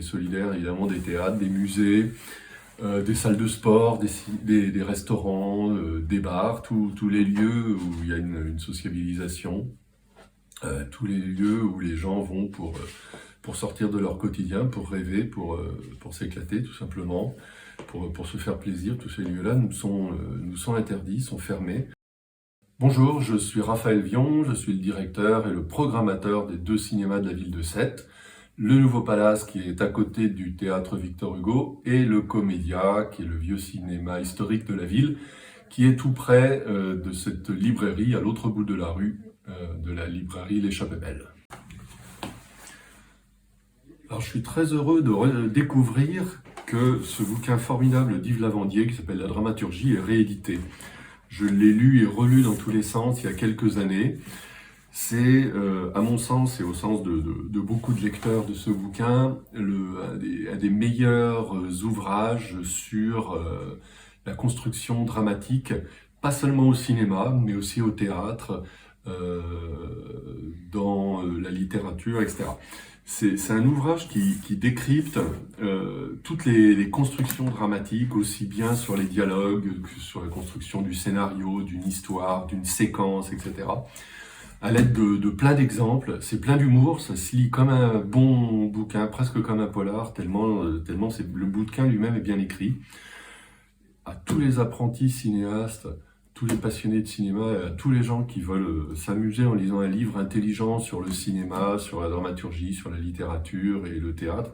solidaires, évidemment, des théâtres, des musées, des salles de sport, des restaurants, des bars, tous les lieux où il y a une sociabilisation, tous les lieux où les gens vont pour sortir de leur quotidien, pour rêver, pour s'éclater tout simplement, pour se faire plaisir. Tous ces lieux-là nous sont interdits, sont fermés. Bonjour, je suis Raphaël Vion, je suis le directeur et le programmateur des 2 cinémas de la ville de Sète, le Nouveau Palace qui est à côté du théâtre Victor Hugo et le Comédia qui est le vieux cinéma historique de la ville qui est tout près de cette librairie à l'autre bout de la rue de la librairie L'Échappée Belle. Alors je suis très heureux de découvrir que ce bouquin formidable d'Yves Lavandier qui s'appelle La dramaturgie est réédité. Je l'ai lu et relu dans tous les sens il y a quelques années. C'est, à mon sens et au sens de beaucoup de lecteurs de ce bouquin, un des meilleurs ouvrages sur la construction dramatique, pas seulement au cinéma, mais aussi au théâtre, dans la littérature, etc. C'est un ouvrage qui décrypte toutes les constructions dramatiques, aussi bien sur les dialogues que sur la construction du scénario, d'une histoire, d'une séquence, etc. À l'aide de plein d'exemples, c'est plein d'humour, ça se lit comme un bon bouquin, presque comme un polar, tellement le bouquin lui-même est bien écrit. À tous les apprentis cinéastes, tous les passionnés de cinéma, à tous les gens qui veulent s'amuser en lisant un livre intelligent sur le cinéma, sur la dramaturgie, sur la littérature et le théâtre.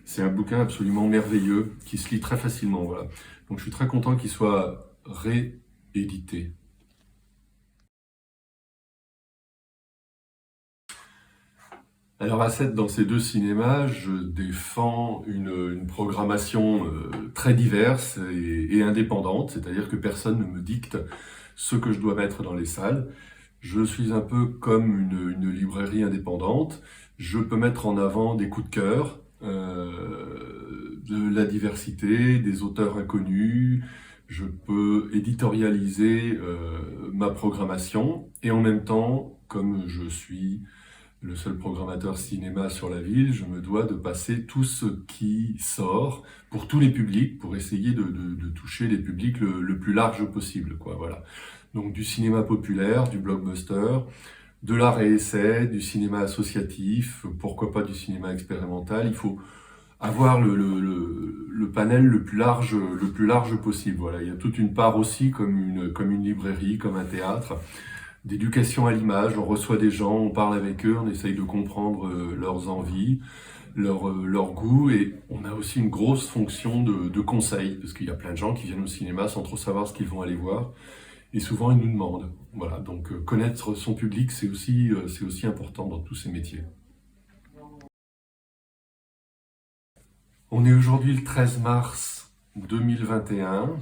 C'est un bouquin absolument merveilleux qui se lit très facilement. Voilà. Donc je suis très content qu'il soit réédité. Alors à Sète, dans ces 2 cinémas, je défends une programmation très diverse et indépendante, c'est-à-dire que personne ne me dicte ce que je dois mettre dans les salles. Je suis un peu comme une librairie indépendante. Je peux mettre en avant des coups de cœur, de la diversité, des auteurs inconnus. Je peux éditorialiser ma programmation et en même temps, comme je suis le seul programmateur cinéma sur la ville, je me dois de passer tout ce qui sort pour tous les publics, pour essayer de toucher les publics le plus large possible, quoi, voilà. Donc du cinéma populaire, du blockbuster, de l'art et essai, du cinéma associatif, pourquoi pas du cinéma expérimental. Il faut avoir le panel le plus large possible. Voilà. Il y a toute une part aussi comme une librairie, comme un théâtre, d'éducation à l'image. On reçoit des gens, on parle avec eux, on essaye de comprendre leurs envies, leurs goûts, et on a aussi une grosse fonction de conseil, parce qu'il y a plein de gens qui viennent au cinéma sans trop savoir ce qu'ils vont aller voir, et souvent ils nous demandent. Voilà, donc connaître son public, c'est aussi important dans tous ces métiers. On est aujourd'hui le 13 mars 2021,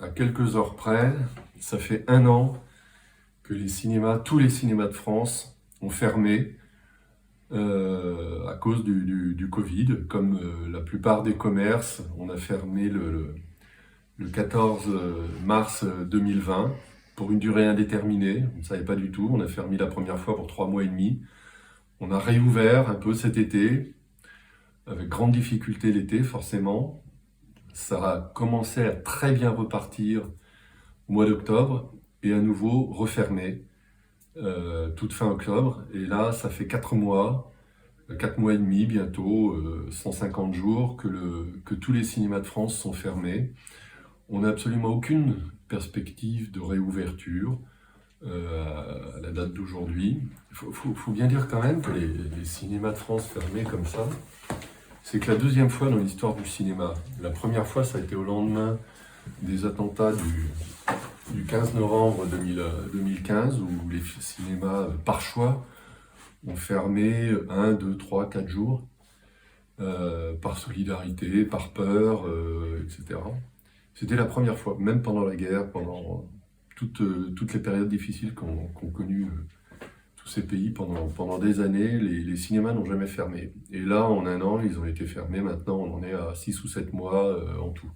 à quelques heures près, ça fait 1 an que tous les cinémas de France ont fermé à cause du Covid. Comme la plupart des commerces, on a fermé le 14 mars 2020 pour une durée indéterminée. On ne savait pas du tout. On a fermé la première fois pour 3 mois et demi. On a réouvert un peu cet été, avec grande difficulté l'été forcément. Ça a commencé à très bien repartir au mois d'octobre et à nouveau refermé toute fin octobre. Et là, ça fait 4 mois et demi bientôt, 150 jours que tous les cinémas de France sont fermés. On n'a absolument aucune perspective de réouverture à la date d'aujourd'hui. Il faut bien dire quand même que les cinémas de France fermés comme ça, c'est que la 2e fois dans l'histoire du cinéma. La première fois, ça a été au lendemain des attentats du 15 novembre 2015, où les cinémas par choix ont fermé 1, 2, 3, 4 jours, par solidarité, par peur, etc. C'était la première fois, même pendant la guerre, pendant toutes les périodes difficiles qu'ont connues tous ces pays pendant des années, les cinémas n'ont jamais fermé. Et là, en 1 an, ils ont été fermés. Maintenant, on en est à 6 ou 7 mois en tout.